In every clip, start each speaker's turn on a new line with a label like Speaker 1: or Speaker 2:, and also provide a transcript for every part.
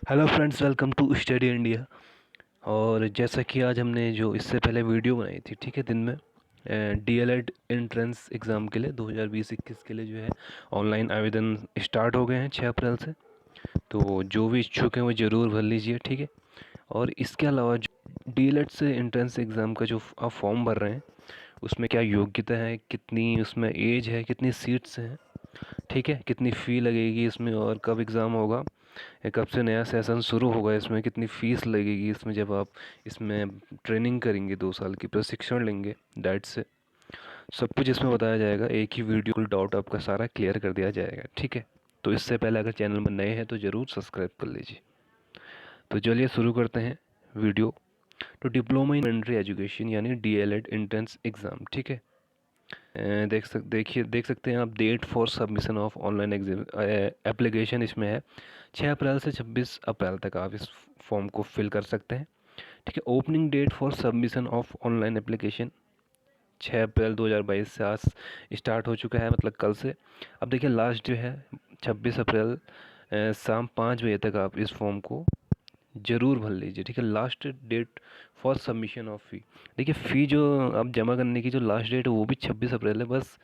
Speaker 1: Hello friends, welcome to study India. और जैसा कि आज हमने जो इससे पहले वीडियो बनाई थी, ठीक है, दिन में डीएलएड एंट्रेंस एग्ज़ाम के लिए 2020-21 के लिए जो है ऑनलाइन आवेदन स्टार्ट हो गए हैं 6 अप्रैल से। तो जो भी इच्छुक हैं वो ज़रूर भर लीजिए, ठीक है। और इसके अलावा जो डीएलएड से एंट्रेंस एग्ज़ाम का जो आप फॉर्म भर रहे हैं उसमें क्या योग्यता है, कितनी उसमें एज है, कितनी सीट्स हैं, ठीक है, कितनी फ़ी लगेगी इसमें, और कब एग्ज़ाम होगा, कब से नया सेशन शुरू होगा, इसमें कितनी फ़ीस लगेगी, इसमें जब आप इसमें ट्रेनिंग करेंगे 2 साल की प्रशिक्षण लेंगे डाइट से, सब कुछ इसमें बताया जाएगा। एक ही वीडियो कुल डाउट आपका सारा क्लियर कर दिया जाएगा, ठीक है। तो इससे पहले अगर चैनल में नए हैं तो ज़रूर सब्सक्राइब कर लीजिए। तो चलिए शुरू करते हैं वीडियो। तो डिप्लोमा इन एलिमेंट्री एजुकेशन यानी डीएलएड एंट्रेंस एग्ज़ाम, ठीक है। देख सकते हैं आप, date for submission of online exam application इसमें है 6 अप्रैल से 26 अप्रैल तक आप इस फॉर्म को फिल कर सकते हैं, ठीक है। Opening date for submission of online application 6 April 2022 से आज स्टार्ट हो चुका है, मतलब कल से। अब देखिए लास्ट जो है 26 अप्रैल शाम 5 बजे तक आप इस फॉर्म को ज़रूर भर लीजिए, ठीक है। Last date for submission of fee, देखिए फ़ी जो आप जमा करने की जो लास्ट डेट है वो भी 26 अप्रैल है, बस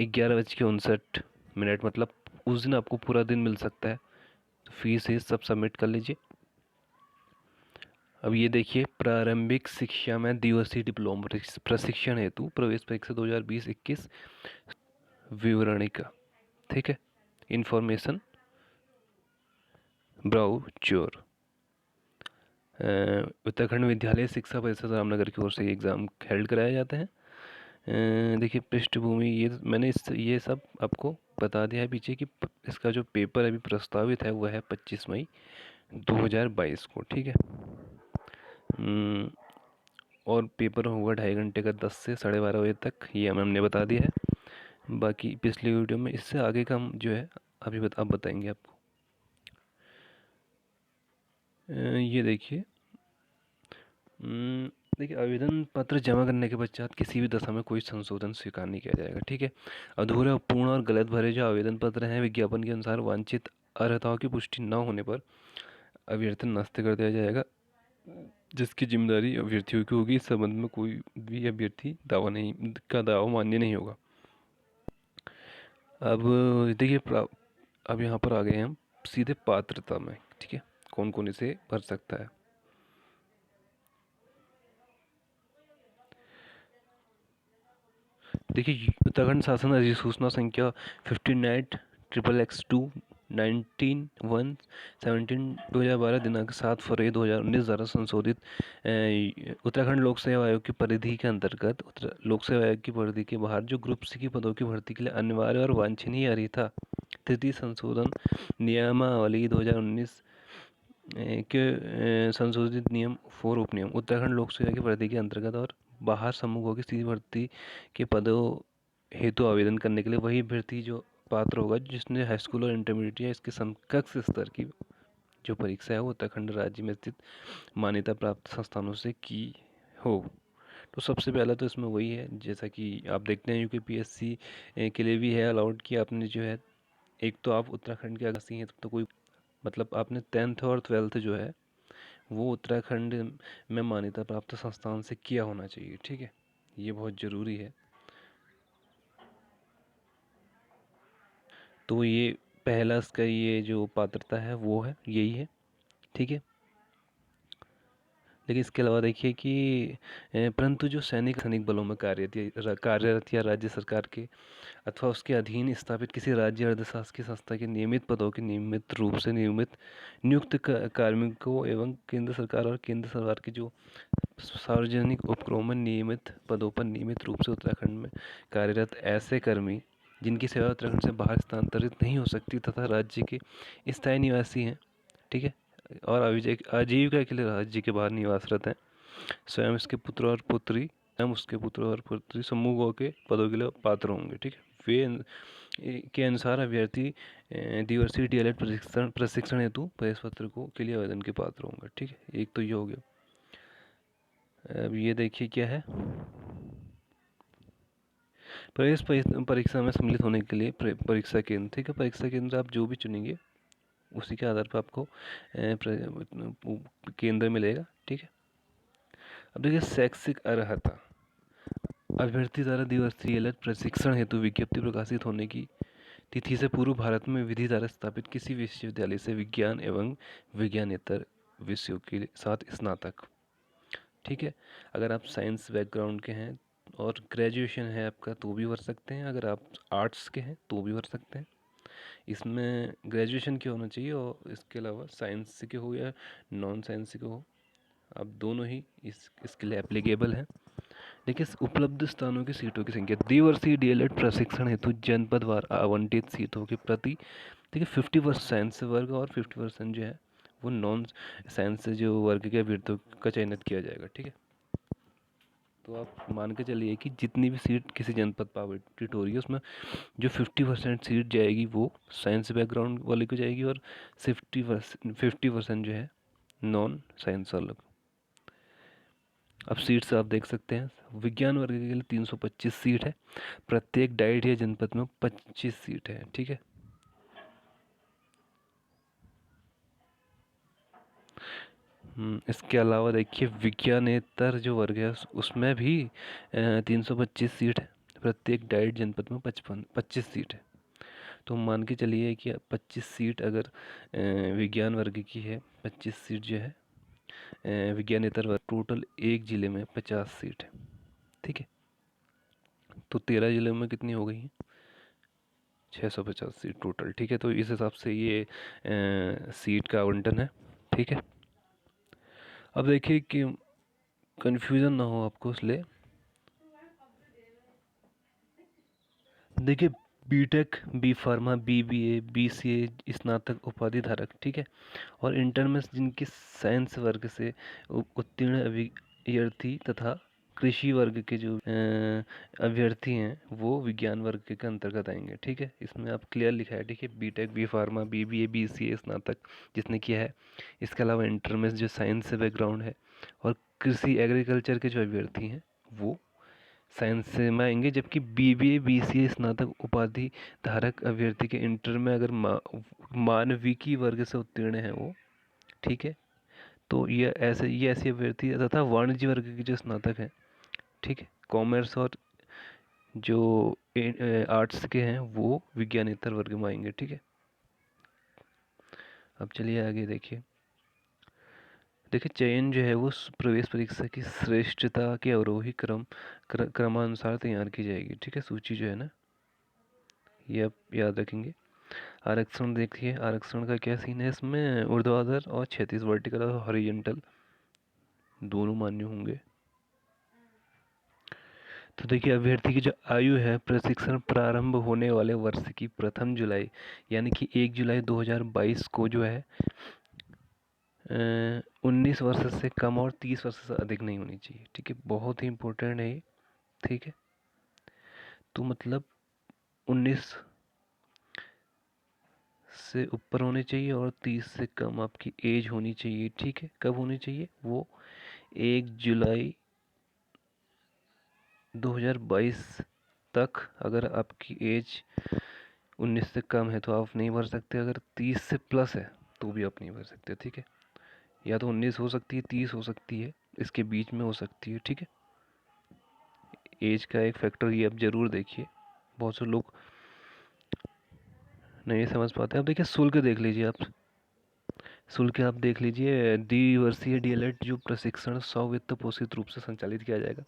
Speaker 1: 11:59, मतलब उस दिन आपको पूरा दिन मिल सकता है। तो फीस ही सब सबमिट कर लीजिए। अब ये देखिए, प्रारंभिक शिक्षा में दिवसीय डिप्लोमा प्रशिक्षण हेतु प्रवेश परीक्षा 2020-21 विवरणिका, ठीक है। इंफॉर्मेशन ब्राउचर, उत्तराखंड विद्यालय शिक्षा परिषद रामनगर की ओर से एग्ज़ाम हेल्ड कराए जाते हैं। देखिए पृष्ठभूमि, ये सब आपको बता दिया है पीछे कि इसका जो पेपर अभी प्रस्तावित है वह है 25 मई 2022 को, ठीक है। और पेपर होगा 2.5 घंटे का, 10 से 12:30 बजे तक, ये हमने बता दिया है। बाकी पिछली वीडियो में इससे आगे का हम जो है अभी अब बताएंगे आपको। ये देखिए, देखिए आवेदन पत्र जमा करने के पश्चात किसी भी दशा में कोई संशोधन स्वीकार नहीं किया जाएगा, ठीक है। अधूरे, अपूर्ण और गलत भरे जो आवेदन पत्र हैं विज्ञापन के अनुसार वांछित अर्हताओं की पुष्टि न होने पर अभ्यर्थन नष्ट कर दिया जाएगा, जिसकी जिम्मेदारी अभ्यर्थियों की होगी। इस संबंध में कोई भी अभ्यर्थी दावा मान्य नहीं होगा। अब देखिए, अब यहाँ पर आ गए हम सीधे पात्रता में, ठीक है, कौन कौन इसे भर सकता है। देखिए, उत्तराखंड शासन अधिसूचना संख्या 59XXX2 19/1/17 दिनांक 7 फरवरी 2019 द्वारा संशोधित उत्तराखंड लोक सेवा आयोग की परिधि के अंतर्गत लोक सेवा आयोग की परिधि के बाहर जो ग्रुप सी की पदों की भर्ती के लिए अनिवार्य और वांछनीय अर्हता तृतीय संशोधन नियमावली 2019 के संशोधित नियम 4 उपनियम उत्तराखंड लोक सेवा की परिधि के अंतर्गत और बाहर समूहों की सीधी भर्ती के पदों हेतु आवेदन करने के लिए वही अभ्यर्थी जो पात्र होगा जिसने हाई स्कूल और इंटरमीडिएट या इसके समकक्ष स्तर की जो परीक्षा है वो उत्तराखंड राज्य में स्थित मान्यता प्राप्त संस्थानों से की हो। तो सबसे पहला तो इसमें वही है, जैसा कि आप देखते हैं यूपीपीएससी के लिए भी है अलाउड कि आपने जो है, एक तो आप उत्तराखंड के अगसी हैं, तो कोई मतलब आपने 10th और 12th जो है वो उत्तराखंड में मान्यता प्राप्त संस्थान से किया होना चाहिए, ठीक है। ये बहुत ज़रूरी है। तो ये पहला इसका ये जो पात्रता है वो है, यही है, ठीक है। लेकिन इसके अलावा देखिए कि परंतु जो सैनिक बलों में कार्यरत या राज्य सरकार के अथवा उसके अधीन स्थापित किसी राज्य अर्धशासकीय संस्था के नियमित पदों के नियमित रूप से नियुक्त कार्मिकों एवं केंद्र सरकार की जो सार्वजनिक उपक्रमों में नियमित पदों पर नियमित रूप से उत्तराखंड में कार्यरत ऐसे कर्मी जिनकी सेवा उत्तराखंड से बाहर स्थानांतरित नहीं हो सकती तथा राज्य के स्थायी निवासी हैं, ठीक है, और आजीविका के लिए राज्य के बाहर निवासरत हैं, स्वयं उसके पुत्र और पुत्री समूहों के पदों के लिए पात्र होंगे, ठीक है। वे के अनुसार अभ्यर्थी दिवसीय डीएलएड प्रशिक्षण हेतु प्रवेश पत्र को के लिए आवेदन के पात्र होंगे, ठीक है। एक तो ये हो गया। अब ये देखिए क्या है, प्रवेश परीक्षा में सम्मिलित होने के लिए परीक्षा केंद्र, ठीक है। परीक्षा केंद्र आप जो भी चुनेंगे उसी के आधार पर आपको केंद्र मिलेगा। ठीक है। अब देखिए शैक्षिक अर्हता, अभ्यर्थी द्वारा द्विवर्षीय एलएड प्रशिक्षण हेतु विज्ञप्ति प्रकाशित होने की तिथि से पूर्व भारत में विधि द्वारा स्थापित किसी विश्वविद्यालय से विज्ञान एवं विज्ञानेतर विषयों के साथ स्नातक। ठीक है। अगर आप साइंस बैकग्राउंड के हैं और ग्रेजुएशन है आपका तो भी भर सकते हैं, अगर आप आर्ट्स के हैं तो भी भर सकते हैं। इसमें ग्रेजुएशन क्या होना चाहिए और इसके अलावा साइंस से के हो या नॉन साइंस से के हो, आप दोनों ही इसके लिए एप्लीकेबल हैं। देखिए उपलब्ध स्थानों की सीटों की संख्या, द्विवर्षीय डीएलएड प्रशिक्षण हेतु जनपदवार आवंटित सीटों के प्रति देखिए 50% साइंस वर्ग और 50% जो है वो नॉन साइंस से जो वर्ग के अभ्यर्थियों का चयनित किया जाएगा। ठीक है। तो आप मान के चलिए कि जितनी भी सीट किसी जनपद पर आवंटित हो रही है उसमें जो 50% सीट जाएगी वो साइंस बैकग्राउंड वाले को जाएगी और 50% जो है नॉन साइंस वालों को। अब सीट्स आप देख सकते हैं विज्ञान वर्ग के लिए 325 सीट है, प्रत्येक डाइट या जनपद में 25 सीट है। ठीक है। इसके अलावा देखिए विज्ञानेतर जो वर्ग है उसमें भी 325 सीट है, प्रत्येक डाइट जनपद में 25 सीट है। तो मान के चलिए कि 25 सीट अगर विज्ञान वर्ग की है, 25 सीट जो है विज्ञानेतर वर्ग, टोटल एक ज़िले में 50 सीट है। ठीक है। तो 13 ज़िलों में कितनी हो गई है? 650 सीट टोटल। ठीक है। तो इस हिसाब से ये सीट का आवंटन है। ठीक है। अब देखिए कि कन्फ्यूज़न ना हो आपको, इसलिए देखिए BTech, B pharma, BBA, BCA स्नातक उपाधि धारक। ठीक है। और इंटर में जिनके साइंस वर्ग से उत्तीर्ण अभ्यर्थी तथा कृषि वर्ग के जो अभ्यर्थी हैं वो विज्ञान वर्ग के अंतर्गत आएंगे। ठीक है। इसमें आप क्लियर लिखा है। ठीक है। BTech, B pharma, BBA, BCA स्नातक जिसने किया है, इसके अलावा इंटर में जो साइंस से बैकग्राउंड है और कृषि एग्रीकल्चर के जो अभ्यर्थी हैं वो साइंस से में आएंगे, जबकि बीबीए, बीसीए स्नातक उपाधि धारक अभ्यर्थी के इंटर में अगर मानविकी वर्ग से उत्तीर्ण है वो। ठीक है। तो ये ऐसे अभ्यर्थी तथा वाणिज्य वर्ग के जो स्नातक हैं, ठीक है, कॉमर्स और जो आर्ट्स के हैं वो विज्ञानेतर वर्ग में आएंगे। ठीक है। अब चलिए आगे देखिए चयन जो है वो प्रवेश परीक्षा की श्रेष्ठता के अवरोही क्रमानुसार तैयार की जाएगी। ठीक है। सूची जो है ना ये आप याद रखेंगे। आरक्षण देखिए, आरक्षण का क्या सीन है, इसमें ऊर्ध्वाधर और क्षैतिज वर्टिकल और हॉरिजॉन्टल दोनों मान्य होंगे। तो देखिए अभ्यर्थी की जो आयु है प्रशिक्षण प्रारंभ होने वाले वर्ष की प्रथम जुलाई यानी कि 1 जुलाई 2022 को जो है 19 वर्ष से कम और 30 वर्ष से अधिक नहीं होनी चाहिए। ठीक है। बहुत ही इम्पोर्टेंट है ये। ठीक है। तो मतलब 19 से ऊपर होने चाहिए और 30 से कम आपकी एज होनी चाहिए। ठीक है। कब होनी चाहिए? वो 1 जुलाई 2022 तक। अगर आपकी एज 19 से कम है तो आप नहीं भर सकते, अगर 30 से प्लस है तो भी आप नहीं भर सकते। ठीक है। या तो 19 हो सकती है, 30 हो सकती है, इसके बीच में हो सकती है। ठीक है। एज का एक फैक्टर ये आप ज़रूर देखिए, बहुत से लोग नहीं समझ पाते। अब देखिए शुल्क देख लीजिए आप, शुल्क आप देख लीजिए। द्विवर्षीय डीएलएड जो प्रशिक्षण स्व-वित्त पोषित रूप से संचालित किया जाएगा,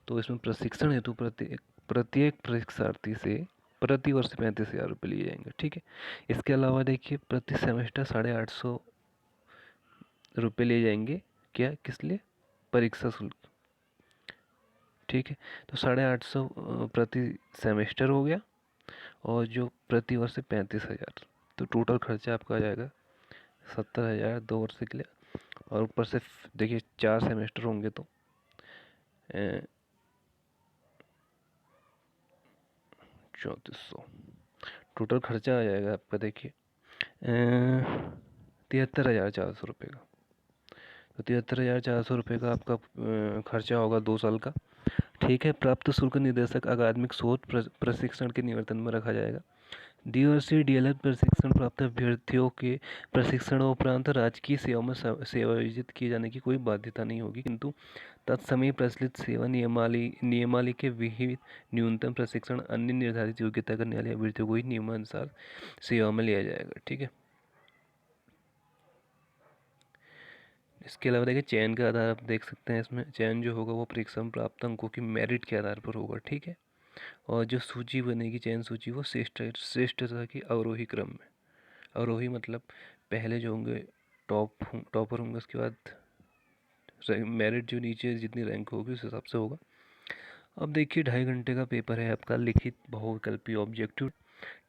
Speaker 1: तो इसमें प्रशिक्षण हेतु प्रत्येक परीक्षार्थी से प्रति वर्ष 35,000 रुपये लिए जाएंगे। ठीक है। इसके अलावा देखिए प्रति सेमेस्टर 850 रुपये लिए जाएंगे। क्या? किस लिए? परीक्षा शुल्क। ठीक है। तो 850 प्रति सेमेस्टर हो गया और जो प्रति वर्ष 35,000, तो टोटल खर्चा आपका आ जाएगा 70,000 2 वर्ष के लिए। और ऊपर से देखिए 4 सेमेस्टर होंगे तो 3400 टोटल खर्चा आ जाएगा आपका। देखिए 73,400 रुपये का। तो 73,400 रुपये का आपका खर्चा होगा 2 साल का। ठीक है। प्राप्त शुल्क निदेशक अकादमिक शोध प्रशिक्षण के निवर्तन में रखा जाएगा। DRC DLR प्रशिक्षण प्राप्त अभ्यर्थियों के प्रशिक्षणोपरांत राजकीय सेवा में सेवायोजित किए जाने की कोई बाध्यता नहीं होगी, किंतु तत्समय प्रचलित सेवा नियमावली के विहित न्यूनतम प्रशिक्षण अन्य निर्धारित योग्यता करने वाले अभ्यर्थियों को ही नियमानुसार सेवा में लिया जाएगा। ठीक है। इसके अलावा देखिए चयन का आधार आप देख सकते हैं, इसमें चयन जो होगा वो परीक्षा में प्राप्त अंकों की मेरिट के आधार पर होगा। ठीक है। और जो सूची बनेगी चयन सूची वो श्रेष्ठता की अवरोही क्रम में, अवरोही मतलब पहले जो होंगे टॉपर होंगे, उसके बाद मेरिट जो नीचे जितनी रैंक होगी उस हिसाब से होगा। अब देखिए 2.5 घंटे का पेपर है आपका, लिखित बहुविकल्पी ऑब्जेक्टिव।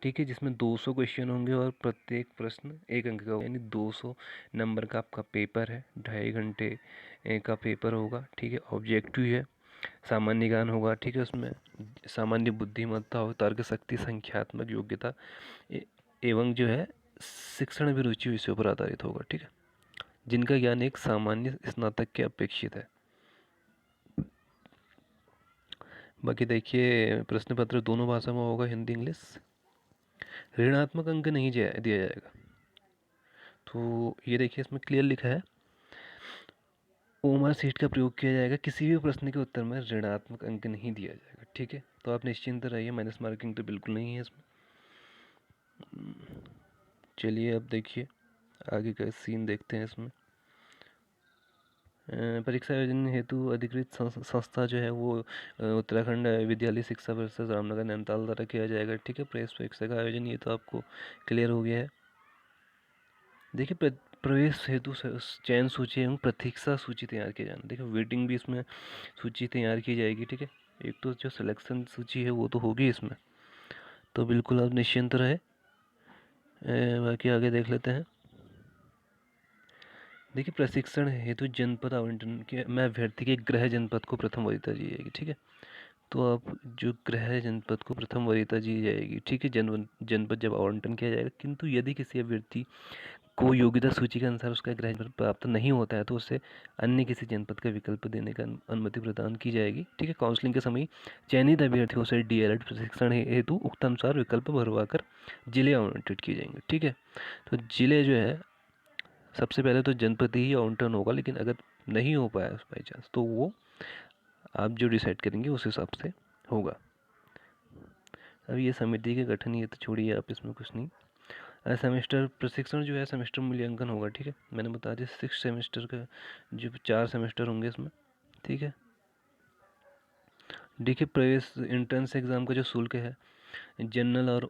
Speaker 1: ठीक है, जिसमें 200 क्वेश्चन होंगे और प्रत्येक प्रश्न 1 अंक का होगा, यानी 200 नंबर का आपका पेपर है। 2.5 घंटे का पेपर होगा। ठीक है। ऑब्जेक्टिव है, सामान्य ज्ञान होगा। ठीक है, उसमें सामान्य बुद्धिमत्ता और तर्क शक्ति, संख्यात्मक योग्यता एवं जो है शिक्षण अभिरुचि विषयों पर आधारित होगा। ठीक है, जिनका ज्ञान एक सामान्य स्नातक के अपेक्षित है। बाकी देखिए प्रश्न पत्र दोनों भाषा में होगा, हिंदी इंग्लिश। ऋणात्मक अंक नहीं दिया जाएगा। तो ये देखिए इसमें क्लियर लिखा है, ओमर सीट का प्रयोग किया जाएगा, किसी भी प्रश्न के उत्तर में ऋणात्मक अंक नहीं दिया जाएगा। ठीक है, तो आप निश्चिंत रहिए, माइनस मार्किंग तो बिल्कुल नहीं है इसमें। चलिए अब देखिए आगे का सीन देखते हैं इसमें। परीक्षा आयोजन हेतु अधिकृत संस्था जो है वो उत्तराखंड विद्यालय शिक्षा परिषद रामनगर नैनीताल द्वारा किया जाएगा। ठीक है, प्रेस परीक्षा का आयोजन ये तो आपको क्लियर हो गया है। देखिए प्रवेश हेतु चयन सूची एवं प्रतीक्षा सूची तैयार किया जाना। देखिए वेटिंग भी इसमें सूची तैयार की जाएगी। ठीक है, एक तो जो सिलेक्शन सूची है वो तो होगी इसमें, तो बिल्कुल आप निश्चिंत रहे। बाकी आगे देख लेते हैं। देखिए प्रशिक्षण हेतु जनपद आवंटन के में अभ्यर्थी के गृह जनपद को प्रथम वरीयता दी जाएगी। ठीक है, तो आप जो गृह जनपद को प्रथम वरीयता दी जाएगी। ठीक है, जनपद जब आवंटन किया जाएगा, किंतु यदि किसी अभ्यर्थी को योग्यता सूची के अनुसार उसका गृह जनपद प्राप्त नहीं होता है तो उसे अन्य किसी जनपद का विकल्प देने का अनुमति प्रदान की जाएगी। ठीक है, काउंसलिंग के समय चयनित अभ्यर्थियों से DLED प्रशिक्षण हेतु उक्त अनुसार विकल्प भरवाकर जिले आवंटित किए जाएंगे। ठीक है, तो जिले जो है सबसे पहले तो जनपद ही आवंटन होगा, लेकिन अगर नहीं हो पाया बाई चांस तो वो आप जो डिसाइड करेंगे उस हिसाब से होगा। अब ये समिति के गठन, ये तो छोड़िए आप, इसमें कुछ नहीं। सेमेस्टर प्रशिक्षण जो है सेमेस्टर मूल्यांकन होगा। ठीक है, मैंने बता दिया 6 सेमेस्टर का जो 4 सेमेस्टर होंगे इसमें। ठीक है, देखिए प्रवेश एंट्रेंस एग्ज़ाम का जो शुल्क है जनरल और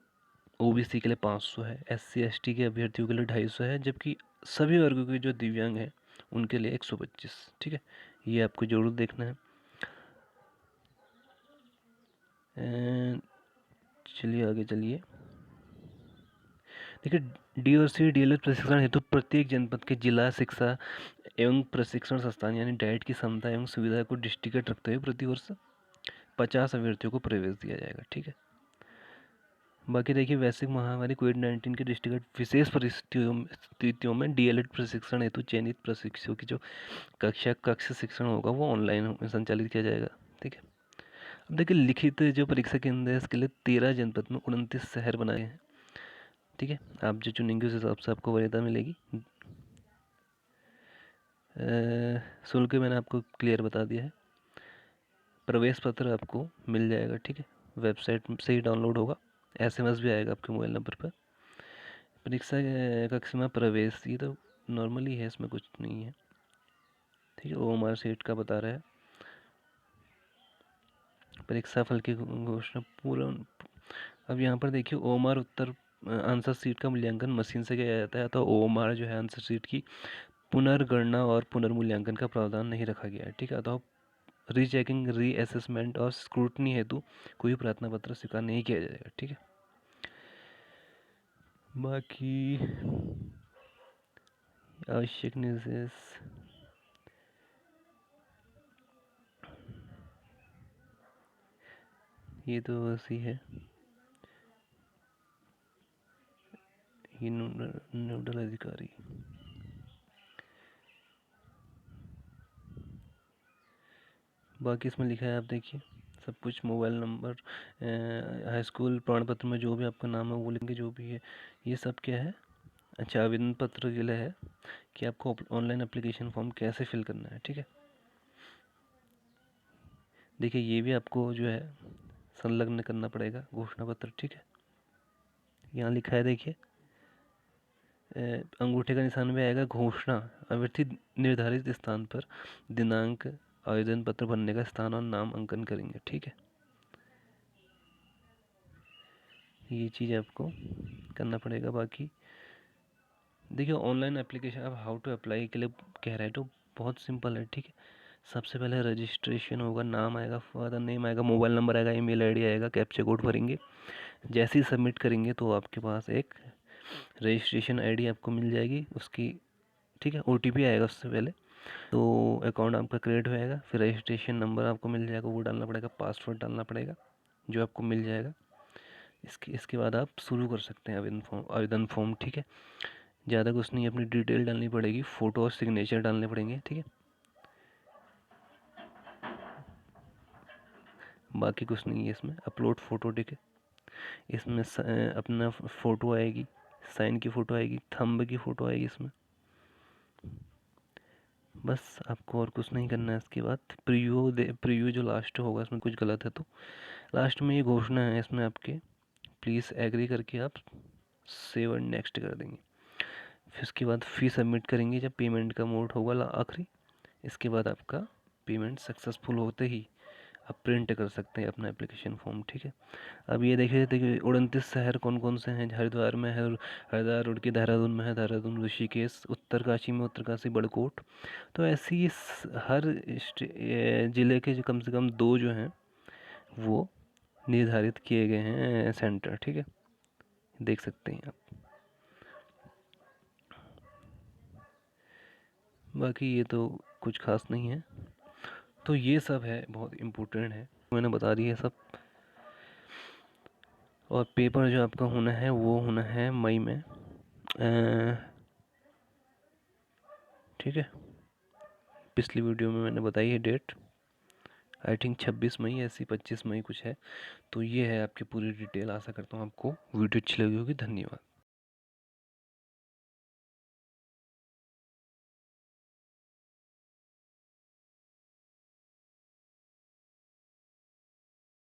Speaker 1: OBC के लिए 500 है, SC ST के अभ्यर्थियों के लिए 250 है, जबकि सभी वर्गों के जो दिव्यांग हैं उनके लिए 125। ठीक है, ये आपको जरूर देखना है। चलिए आगे चलिए। देखिए DRC DLED प्रशिक्षण हेतु प्रत्येक जनपद के जिला शिक्षा एवं प्रशिक्षण संस्थान यानी डाइट की क्षमता एवं सुविधा को दृष्टिगत रखते हुए प्रतिवर्ष 50 अभ्यर्थियों को प्रवेश दिया जाएगा। ठीक है, बाकी देखिए वैश्विक महामारी कोविड-19 के दृष्टिगत विशेष परिस्थितियों में DLED प्रशिक्षण हेतु चयनित प्रशिक्षुओं की जो कक्ष शिक्षण होगा वो ऑनलाइन संचालित किया जाएगा। ठीक है, अब देखिए लिखित जो परीक्षा केंद्र है इसके लिए 13 जनपद में 29 शहर बनाए हैं। ठीक है, आप जो चुनेंगे उस हिसाब से आपको वरीयता मिलेगी। शुल्क मैंने आपको क्लियर बता दिया है। प्रवेश पत्र आपको मिल जाएगा। ठीक है, वेबसाइट से ही डाउनलोड होगा, SMS भी आएगा आपके मोबाइल नंबर पर। परीक्षा कक्ष में प्रवेश ये तो नॉर्मली है, इसमें कुछ नहीं है। ठीक है, OMR सीट का बता रहा है। परीक्षा फल की घोषणा पूर्ण। अब यहाँ पर देखिए OMR उत्तर आंसर सीट का मूल्यांकन मशीन से किया जाता है, तो OMR जो है आंसर सीट की पुनर्गणना और पुनर्मूल्यांकन का प्रावधान नहीं रखा गया है। ठीक है, तो रीचेकिंग, रीअसेसमेंट और स्क्रूटनी हेतु कोई प्रार्थना पत्र स्वीकार नहीं किया जाएगा। ठीक है, बाकी आवश्यक निर्देश ये तो ऐसी है। ये नोडल अधिकारी, बाकी इसमें लिखा है आप देखिए सब कुछ, मोबाइल नंबर, हाई स्कूल प्रमाण पत्र में जो भी आपका नाम है वो लिखेंगे, जो भी है ये सब क्या है। अच्छा, आवेदन पत्र के लिए है कि आपको ऑनलाइन एप्लीकेशन फॉर्म कैसे फिल करना है, ठीक है। देखिए ये भी आपको जो है संलग्न करना पड़ेगा घोषणा पत्र, ठीक है। यहाँ लिखा है देखिए, अंगूठे का निशान भी आएगा। घोषणा अभ्यर्थी निर्धारित स्थान पर दिनांक, आवेदन पत्र भरने का स्थान और नाम अंकन करेंगे, ठीक है। ये चीज़ आपको करना पड़ेगा। बाकी देखिए ऑनलाइन एप्लीकेशन, अब हाउ टू अप्लाई के लिए कह रहा है तो बहुत सिंपल है, ठीक है। सबसे पहले रजिस्ट्रेशन होगा, नाम आएगा, फादर नेम आएगा, मोबाइल नंबर आएगा, ईमेल आईडी आएगा, कैप्चा कोड भरेंगे। जैसे ही सबमिट करेंगे तो आपके पास एक रजिस्ट्रेशन आईडी आपको मिल जाएगी उसकी, ठीक है। ओटीपी आएगा उससे पहले, तो अकाउंट आपका क्रिएट हो जाएगा। फिर रजिस्ट्रेशन नंबर आपको मिल जाएगा, वो डालना पड़ेगा, पासवर्ड डालना पड़ेगा जो आपको मिल जाएगा। इसके बाद आप शुरू कर सकते हैं आवेदन फॉर्म, ठीक है। ज़्यादा कुछ नहीं, अपनी डिटेल डालनी पड़ेगी, फ़ोटो और सिग्नेचर डालने पड़ेंगे, ठीक है। बाकी कुछ नहीं है इसमें। अपलोड फ़ोटो, ठीक है। इसमें अपना फ़ोटो आएगी, साइन की फ़ोटो आएगी, थंब की फ़ोटो आएगी इसमें। बस आपको और कुछ नहीं करना है। इसके बाद प्रीव्यू जो लास्ट होगा, इसमें कुछ गलत है तो लास्ट में ये घोषणा है, इसमें आपके प्लीज़ एग्री करके आप सेव एंड नेक्स्ट कर देंगे। फिर उसके बाद फ़ी सबमिट करेंगे जब पेमेंट का मोड होगा आखिरी। इसके बाद आपका पेमेंट सक्सेसफुल होते ही आप प्रिंट कर सकते हैं अपना एप्लीकेशन फॉर्म, ठीक है। अब ये देखिए 29 शहर कौन कौन से हैं। हरिद्वार में है, हरिद्वार रुड़की, देहरादून में है, देहरादून ऋषिकेश, उत्तरकाशी में उत्तरकाशी बड़कोट। तो ऐसे ही हर ज़िले के जो कम से कम 2 जो हैं वो निर्धारित किए गए हैं सेंटर, ठीक है। देख सकते हैं आप। बाकी ये तो कुछ खास नहीं है। तो ये सब है, बहुत इम्पोर्टेंट है, मैंने बता दिया सब। और पेपर जो आपका होना है वो होना है मई में, ठीक है। पिछली वीडियो में मैंने बताई है डेट, आई थिंक 26 मई, ऐसी 25 मई कुछ है। तो ये है आपकी पूरी डिटेल। आशा करता हूँ आपको वीडियो अच्छी लगी होगी। धन्यवाद।